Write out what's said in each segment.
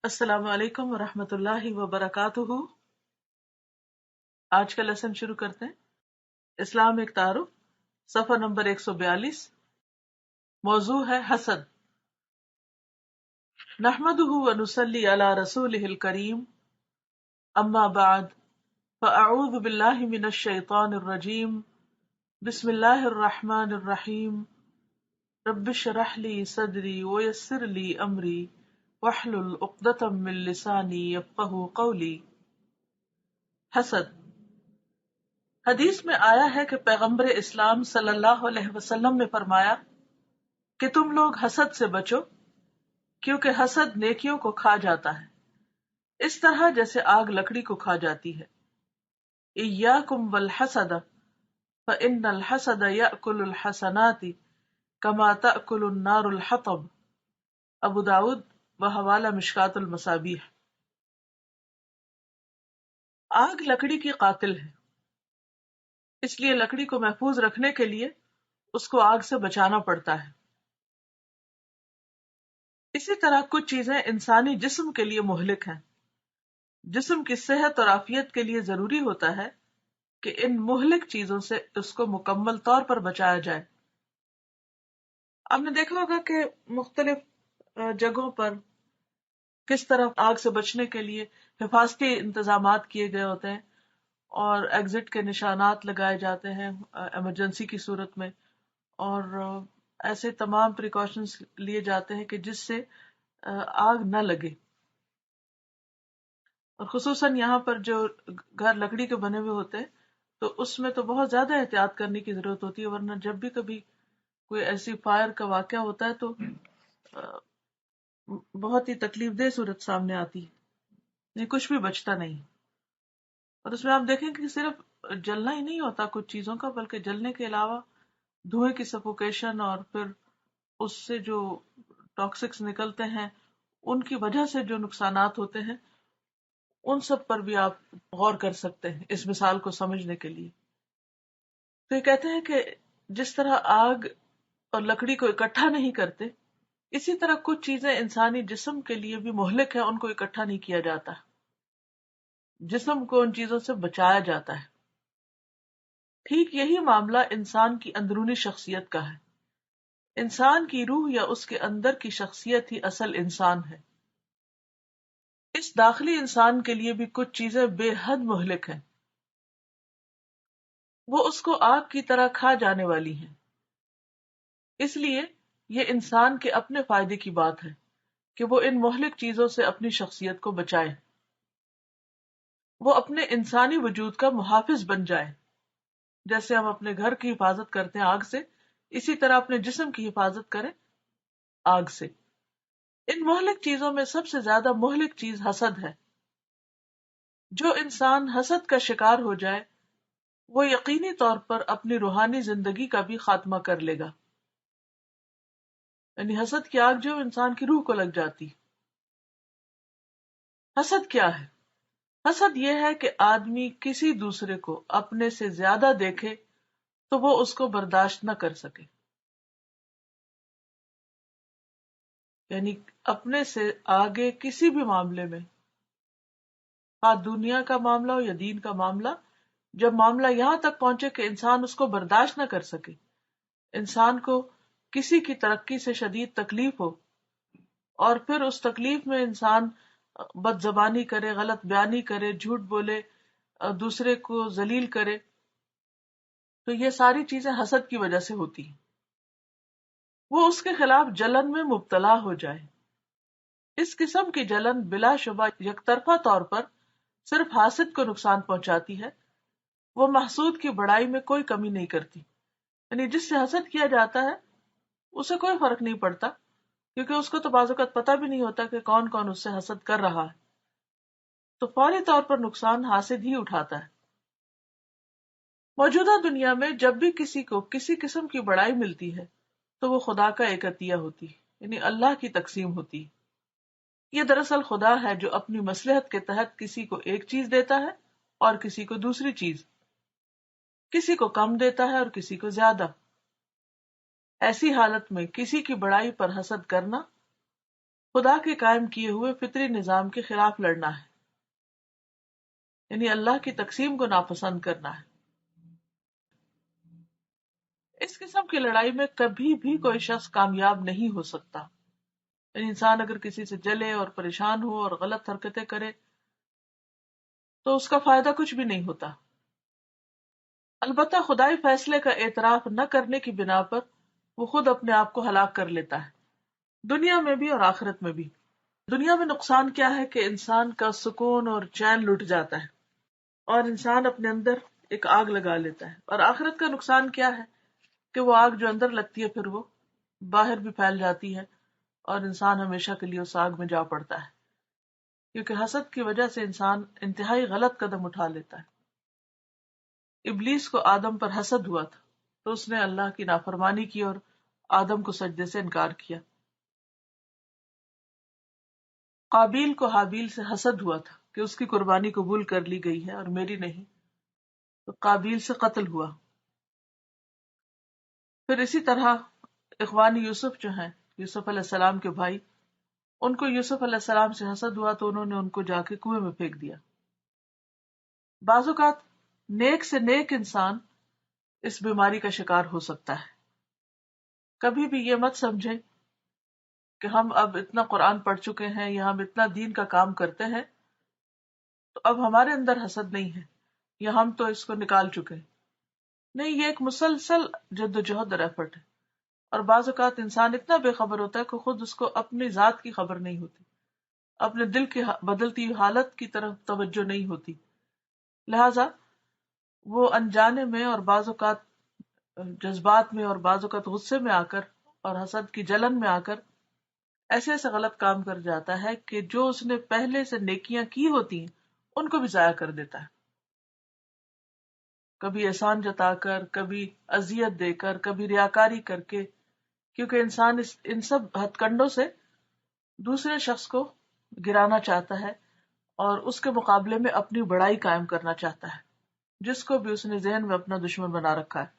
السلام علیکم ورحمۃ اللہ وبرکاتہ۔ آج کا لیسن شروع کرتے ہیں۔ اسلام ایک تعارف، صفحہ نمبر 142۔ موضوع ہے حسد۔ نحمدہ ونصلی علی رسولہ الکریم، اما بعد فاعوذ باللہ من الشیطان الرجیم، بسم اللہ الرحمن الرحیم۔ رب اشرح لی صدری ویسر لی امری واحلل عقدۃ من لسانی یفقہوا قولی۔ حسد۔ حدیث میں آیا ہے کہ پیغمبر اسلام صلی اللہ علیہ وسلم نے فرمایا کہ تم لوگ حسد سے بچو، کیونکہ حسد نیکیوں کو کھا جاتا ہے، اس طرح جیسے آگ لکڑی کو کھا جاتی ہے۔ ایاکم والحسد فإن الحسد یأکل الحسنات کما تأکل النار الحطب۔ ابو داؤد بحوالہ مشکاۃ المصابیح۔ آگ لکڑی کی قاتل ہے، اس لیے لکڑی کو محفوظ رکھنے کے لیے اس کو آگ سے بچانا پڑتا ہے۔ اسی طرح کچھ چیزیں انسانی جسم کے لیے مہلک ہیں۔ جسم کی صحت اور عافیت کے لیے ضروری ہوتا ہے کہ ان مہلک چیزوں سے اس کو مکمل طور پر بچایا جائے۔ آپ نے دیکھا ہوگا کہ مختلف جگہوں پر کس طرح آگ سے بچنے کے لیے حفاظتی انتظامات کیے گئے ہوتے ہیں اور ایگزٹ کے نشانات لگائے جاتے ہیں ایمرجنسی کی صورت میں، اور ایسے تمام پریکاشنز لیے جاتے ہیں کہ جس سے آگ نہ لگے۔ اور خصوصاً یہاں پر جو گھر لکڑی کے بنے ہوئے ہوتے ہیں تو اس میں تو بہت زیادہ احتیاط کرنے کی ضرورت ہوتی ہے، ورنہ جب بھی کبھی کوئی ایسی فائر کا واقعہ ہوتا ہے تو بہت ہی تکلیف دہ صورت سامنے آتی ہے، کچھ بھی بچتا نہیں۔ اور اس میں آپ دیکھیں کہ صرف جلنا ہی نہیں ہوتا کچھ چیزوں کا، بلکہ جلنے کے علاوہ دھوئیں کی سفوکیشن اور پھر اس سے جو ٹاکسکس نکلتے ہیں ان کی وجہ سے جو نقصانات ہوتے ہیں ان سب پر بھی آپ غور کر سکتے ہیں اس مثال کو سمجھنے کے لیے۔ تو یہ کہتے ہیں کہ جس طرح آگ اور لکڑی کو اکٹھا نہیں کرتے، اسی طرح کچھ چیزیں انسانی جسم کے لیے بھی مہلک ہیں، ان کو اکٹھا نہیں کیا جاتا، جسم کو ان چیزوں سے بچایا جاتا ہے۔ ٹھیک یہی معاملہ انسان کی اندرونی شخصیت کا ہے۔ انسان کی روح یا اس کے اندر کی شخصیت ہی اصل انسان ہے۔ اس داخلی انسان کے لیے بھی کچھ چیزیں بے حد مہلک ہیں، وہ اس کو آگ کی طرح کھا جانے والی ہیں۔ اس لیے یہ انسان کے اپنے فائدے کی بات ہے کہ وہ ان مہلک چیزوں سے اپنی شخصیت کو بچائے، وہ اپنے انسانی وجود کا محافظ بن جائے۔ جیسے ہم اپنے گھر کی حفاظت کرتے ہیں آگ سے، اسی طرح اپنے جسم کی حفاظت کریں آگ سے۔ ان مہلک چیزوں میں سب سے زیادہ مہلک چیز حسد ہے۔ جو انسان حسد کا شکار ہو جائے وہ یقینی طور پر اپنی روحانی زندگی کا بھی خاتمہ کر لے گا۔ یعنی حسد کی آگ جو انسان کی روح کو لگ جاتی۔ حسد کیا ہے؟ حسد یہ ہے کہ آدمی کسی دوسرے کو اپنے سے زیادہ دیکھے تو وہ اس کو برداشت نہ کر سکے، یعنی اپنے سے آگے کسی بھی معاملے میں، خواہ دنیا کا معاملہ ہو یا دین کا معاملہ، جب معاملہ یہاں تک پہنچے کہ انسان اس کو برداشت نہ کر سکے، انسان کو کسی کی ترقی سے شدید تکلیف ہو اور پھر اس تکلیف میں انسان بد زبانی کرے، غلط بیانی کرے، جھوٹ بولے، دوسرے کو ذلیل کرے، تو یہ ساری چیزیں حسد کی وجہ سے ہوتی ہیں۔ وہ اس کے خلاف جلن میں مبتلا ہو جائے۔ اس قسم کی جلن بلا شبہ یک طرفہ طور پر صرف حاسد کو نقصان پہنچاتی ہے، وہ محسود کی بڑائی میں کوئی کمی نہیں کرتی۔ یعنی جس سے حسد کیا جاتا ہے اسے کوئی فرق نہیں پڑتا، کیونکہ اس کو تو بعض اوقات پتہ بھی نہیں ہوتا کہ کون کون اس سے حسد کر رہا ہے، تو فوری طور پر نقصان حاسد ہی اٹھاتا ہے۔ موجودہ دنیا میں جب بھی کسی کو کسی قسم کی بڑائی ملتی ہے تو وہ خدا کا ایک عطیہ ہوتی ہے، یعنی اللہ کی تقسیم ہوتی ہے۔ یہ دراصل خدا ہے جو اپنی مصلحت کے تحت کسی کو ایک چیز دیتا ہے اور کسی کو دوسری چیز، کسی کو کم دیتا ہے اور کسی کو زیادہ۔ ایسی حالت میں کسی کی بڑائی پر حسد کرنا خدا کے قائم کیے ہوئے فطری نظام کے خلاف لڑنا ہے، یعنی اللہ کی تقسیم کو ناپسند کرنا ہے۔ اس قسم کی لڑائی میں کبھی بھی کوئی شخص کامیاب نہیں ہو سکتا، یعنی انسان اگر کسی سے جلے اور پریشان ہو اور غلط حرکتیں کرے تو اس کا فائدہ کچھ بھی نہیں ہوتا۔ البتہ خدائی فیصلے کا اعتراف نہ کرنے کی بنا پر وہ خود اپنے آپ کو ہلاک کر لیتا ہے، دنیا میں بھی اور آخرت میں بھی۔ دنیا میں نقصان کیا ہے کہ انسان کا سکون اور چین لٹ جاتا ہے اور انسان اپنے اندر ایک آگ لگا لیتا ہے، اور آخرت کا نقصان کیا ہے کہ وہ آگ جو اندر لگتی ہے پھر وہ باہر بھی پھیل جاتی ہے اور انسان ہمیشہ کے لیے اس آگ میں جا پڑتا ہے، کیونکہ حسد کی وجہ سے انسان انتہائی غلط قدم اٹھا لیتا ہے۔ ابلیس کو آدم پر حسد ہوا تھا تو اس نے اللہ کی نافرمانی کی اور آدم کو سجدے سے انکار کیا۔ قابیل کو حابیل سے حسد ہوا تھا کہ اس کی قربانی قبول کر لی گئی ہے اور میری نہیں، تو قابیل سے قتل ہوا۔ پھر اسی طرح اخوان یوسف جو ہیں، یوسف علیہ السلام کے بھائی، ان کو یوسف علیہ السلام سے حسد ہوا تو انہوں نے ان کو جا کے کنویں میں پھینک دیا۔ بعض اوقات نیک سے نیک انسان اس بیماری کا شکار ہو سکتا ہے۔ کبھی بھی یہ مت سمجھیں کہ ہم اب اتنا قرآن پڑھ چکے ہیں یا ہم اتنا دین کا کام کرتے ہیں تو اب ہمارے اندر حسد نہیں ہے یا ہم تو اس کو نکال چکے ہیں۔ نہیں، یہ ایک مسلسل جد و جہد اور ایفرٹ ہے، اور بعض اوقات انسان اتنا بے خبر ہوتا ہے کہ خود اس کو اپنی ذات کی خبر نہیں ہوتی، اپنے دل کی بدلتی ہوئی حالت کی طرف توجہ نہیں ہوتی، لہذا وہ انجانے میں اور بعض اوقات جذبات میں اور بعض اوقات غصے میں آ کر اور حسد کی جلن میں آ کر ایسے ایسے غلط کام کر جاتا ہے کہ جو اس نے پہلے سے نیکیاں کی ہوتی ہیں ان کو بھی ضائع کر دیتا ہے، کبھی احسان جتا کر، کبھی اذیت دے کر، کبھی ریاکاری کر کے، کیونکہ انسان ان سب ہتھ کنڈوں سے دوسرے شخص کو گرانا چاہتا ہے اور اس کے مقابلے میں اپنی بڑائی قائم کرنا چاہتا ہے، جس کو بھی اس نے ذہن میں اپنا دشمن بنا رکھا ہے۔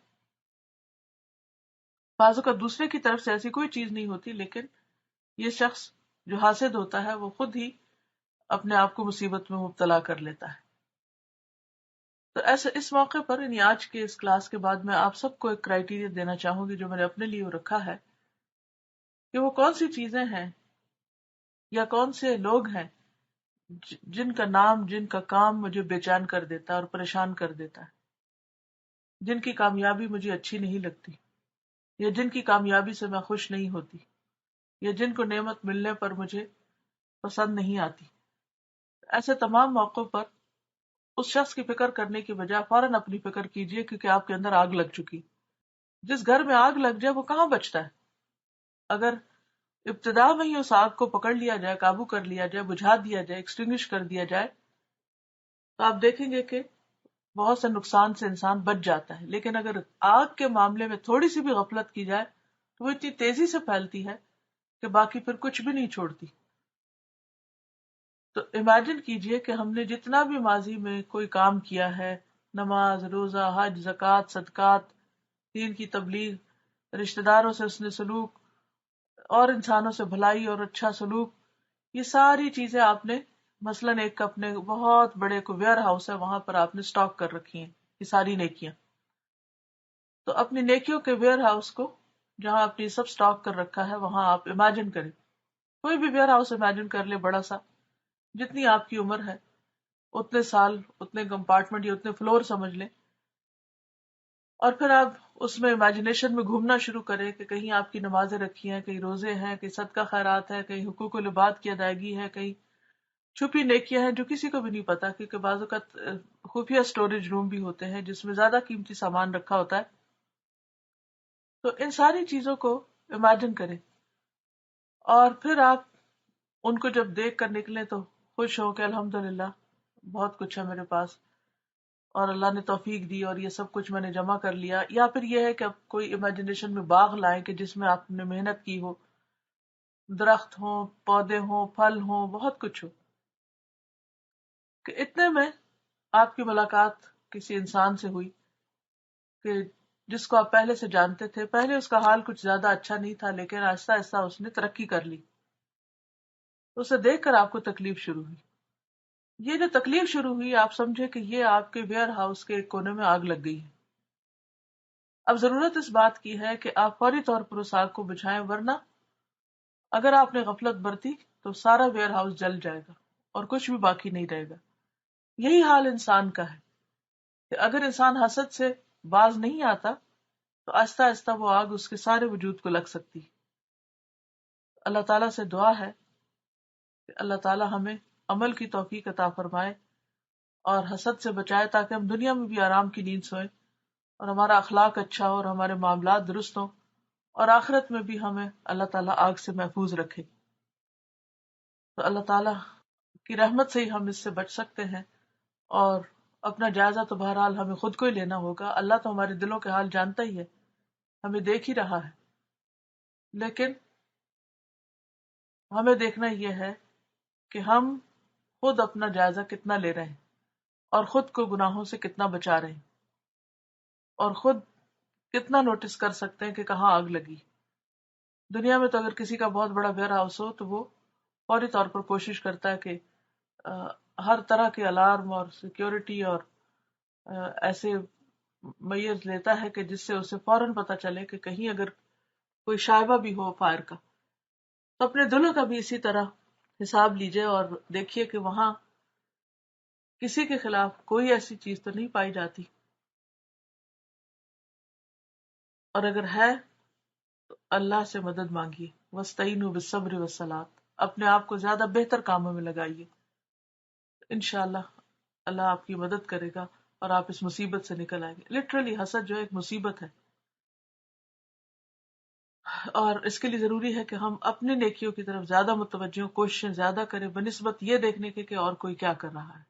بعضوں کا دوسرے کی طرف سے ایسی کوئی چیز نہیں ہوتی، لیکن یہ شخص جو حاسد ہوتا ہے وہ خود ہی اپنے آپ کو مصیبت میں مبتلا کر لیتا ہے۔ تو ایسے اس موقع پر، یعنی آج کے اس کلاس کے بعد، میں آپ سب کو ایک کرائیٹیریا دینا چاہوں گی جو میں نے اپنے لیے رکھا ہے کہ وہ کون سی چیزیں ہیں یا کون سے لوگ ہیں جن کا نام، جن کا کام مجھے بے چین کر دیتا ہے اور پریشان کر دیتا ہے، جن کی کامیابی مجھے اچھی نہیں لگتی، یا جن کی کامیابی سے میں خوش نہیں ہوتی، یا جن کو نعمت ملنے پر مجھے پسند نہیں آتی۔ ایسے تمام موقعوں پر اس شخص کی فکر کرنے کی بجائے فوراً اپنی فکر کیجئے، کیونکہ آپ کے اندر آگ لگ چکی۔ جس گھر میں آگ لگ جائے وہ کہاں بچتا ہے؟ اگر ابتدا میں ہی اس آگ کو پکڑ لیا جائے، قابو کر لیا جائے، بجھا دیا جائے، ایکسٹنگوش کر دیا جائے، تو آپ دیکھیں گے کہ بہت سے نقصان سے انسان بچ جاتا ہے۔ لیکن اگر آگ کے معاملے میں تھوڑی سی بھی غفلت کی جائے تو وہ اتنی تیزی سے پھیلتی ہے کہ باقی پھر کچھ بھی نہیں چھوڑتی۔ تو امیجن کیجئے کہ ہم نے جتنا بھی ماضی میں کوئی کام کیا ہے، نماز، روزہ، حج، زکوٰۃ، صدقات، دین کی تبلیغ، رشتہ داروں سے حسن سلوک اور انسانوں سے بھلائی اور اچھا سلوک، یہ ساری چیزیں آپ نے مثلاً ایک اپنے بہت بڑے کو ویئر ہاؤس ہے وہاں پر آپ نے سٹاک کر رکھی ہیں یہ ساری نیکیاں۔ تو اپنی نیکیوں کے ویئر ہاؤس کو جہاں اپنی سب سٹاک کر رکھا ہے وہاں آپ امیجن کریں، کوئی بھی ویئر ہاؤس امیجن کر لے بڑا سا، جتنی آپ کی عمر ہے اتنے سال، اتنے کمپارٹمنٹ یا اتنے فلور سمجھ لیں، اور پھر آپ اس میں امیجنیشن میں گھومنا شروع کریں کہ کہیں آپ کی نمازیں رکھی ہیں، کہیں روزے ہیں، کہیں صدقہ خیرات ہے، کہیں حقوق العباد کی ادائیگی ہے، کہیں چھپی نیکیاں ہیں جو کسی کو بھی نہیں پتا، کیونکہ بعض اوقات خفیہ سٹوریج روم بھی ہوتے ہیں جس میں زیادہ قیمتی سامان رکھا ہوتا ہے۔ تو ان ساری چیزوں کو امیجن کریں اور پھر آپ ان کو جب دیکھ کر نکلیں تو خوش ہو کہ الحمدللہ بہت کچھ ہے میرے پاس اور اللہ نے توفیق دی اور یہ سب کچھ میں نے جمع کر لیا۔ یا پھر یہ ہے کہ اب کوئی امیجنیشن میں باغ لائیں کہ جس میں آپ نے محنت کی ہو، درخت ہوں، پودے ہوں، پھل ہوں، بہت کچھ ہو، کہ اتنے میں آپ کی ملاقات کسی انسان سے ہوئی کہ جس کو آپ پہلے سے جانتے تھے، پہلے اس کا حال کچھ زیادہ اچھا نہیں تھا لیکن آہستہ آہستہ اس نے ترقی کر لی، اسے دیکھ کر آپ کو تکلیف شروع ہوئی. یہ جو تکلیف شروع ہوئی آپ سمجھے کہ یہ آپ کے ویئر ہاؤس کے ایک کونے میں آگ لگ گئی ہے. اب ضرورت اس بات کی ہے کہ آپ فوری طور پر اس آگ کو بجھائیں، ورنہ اگر آپ نے غفلت برتی تو سارا ویئر ہاؤس جل جائے گا اور کچھ بھی باقی نہیں رہے گا. یہی حال انسان کا ہے کہ اگر انسان حسد سے باز نہیں آتا تو آہستہ آہستہ وہ آگ اس کے سارے وجود کو لگ سکتی. اللہ تعالیٰ سے دعا ہے کہ اللہ تعالیٰ ہمیں عمل کی توفیق عطا فرمائے اور حسد سے بچائے، تاکہ ہم دنیا میں بھی آرام کی نیند سوئیں اور ہمارا اخلاق اچھا ہو اور ہمارے معاملات درست ہوں، اور آخرت میں بھی ہمیں اللہ تعالیٰ آگ سے محفوظ رکھے. تو اللہ تعالیٰ کی رحمت سے ہی ہم اس سے بچ سکتے ہیں، اور اپنا جائزہ تو بہرحال ہمیں خود کو ہی لینا ہوگا. اللہ تو ہمارے دلوں کے حال جانتا ہی ہے، ہمیں دیکھ ہی رہا ہے، لیکن ہمیں دیکھنا یہ ہے کہ ہم خود اپنا جائزہ کتنا لے رہے ہیں اور خود کو گناہوں سے کتنا بچا رہے ہیں اور خود کتنا نوٹس کر سکتے ہیں کہ کہاں آگ لگی. دنیا میں تو اگر کسی کا بہت بڑا ویئر ہاؤس ہو تو وہ فوری طور پر کوشش کرتا ہے کہ ہر طرح کے الارم اور سیکیورٹی اور ایسے میئرز لیتا ہے کہ جس سے اسے فوراً پتہ چلے کہ کہیں اگر کوئی شائبہ بھی ہو فائر کا. تو اپنے دلوں کا بھی اسی طرح حساب لیجئے اور دیکھیے کہ وہاں کسی کے خلاف کوئی ایسی چیز تو نہیں پائی جاتی، اور اگر ہے تو اللہ سے مدد مانگیے. وَاسْتَعِينُوا بِالصَّبْرِ وَالصَّلَاةِ، اپنے آپ کو زیادہ بہتر کاموں میں لگائیے. انشاءاللہ اللہ آپ کی مدد کرے گا اور آپ اس مصیبت سے نکل آئیں گے. لٹرلی حسد جو ہے ایک مصیبت ہے، اور اس کے لیے ضروری ہے کہ ہم اپنی نیکیوں کی طرف زیادہ متوجہ ہوں، کوششیں زیادہ کریں بنسبت یہ دیکھنے کے کہ اور کوئی کیا کر رہا ہے.